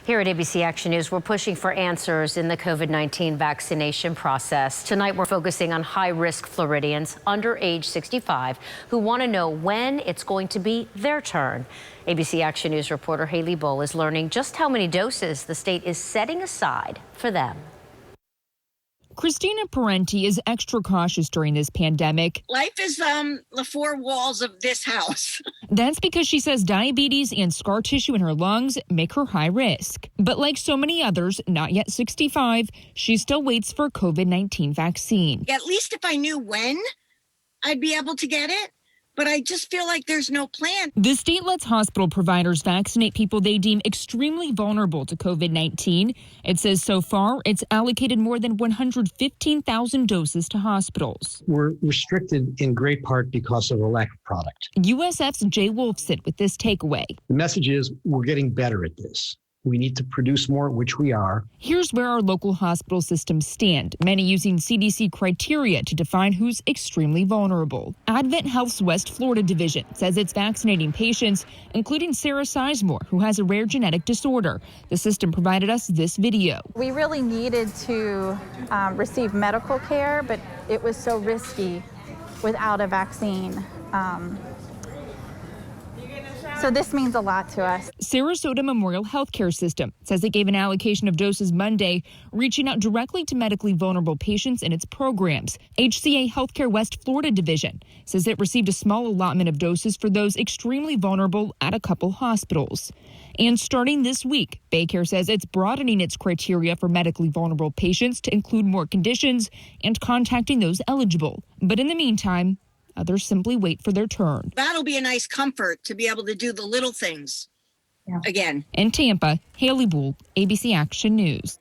Here at ABC Action News, we're pushing for answers in the COVID-19 vaccination process. Tonight, we're focusing on high-risk Floridians under age 65 who want to know when it's going to be their turn. ABC Action News reporter Haley Bull is learning just how many doses the state is setting aside for them. Christina Parenti is extra cautious during this pandemic. Life is the four walls of this house. That's because she says diabetes and scar tissue in her lungs make her high risk. But like so many others, not yet 65, she still waits for a COVID-19 vaccine. At least if I knew when I'd be able to get it. But I just feel like there's no plan. The state lets hospital providers vaccinate people they deem extremely vulnerable to COVID-19. It says so far it's allocated more than 115,000 doses to hospitals. We're restricted in great part because of the lack of product. USF's Jay Wolfson with this takeaway. The message is we're getting better at this. We need to produce more, which we are. Here's where our local hospital systems stand, many using CDC criteria to define who's extremely vulnerable. Advent Health's West Florida division says it's vaccinating patients, including Sarah Sizemore, who has a rare genetic disorder. The system provided us this video. We really needed to receive medical care, but it was so risky without a vaccine. So this means a lot to us. Sarasota Memorial Healthcare System says it gave an allocation of doses Monday, reaching out directly to medically vulnerable patients in its programs. HCA Healthcare West Florida Division says it received a small allotment of doses for those extremely vulnerable at a couple hospitals. And starting this week, Baycare says it's broadening its criteria for medically vulnerable patients to include more conditions and contacting those eligible. But in the meantime, others simply wait for their turn. That'll be a nice comfort to be able to do the little things again. In Tampa, Haley Bull, ABC Action News.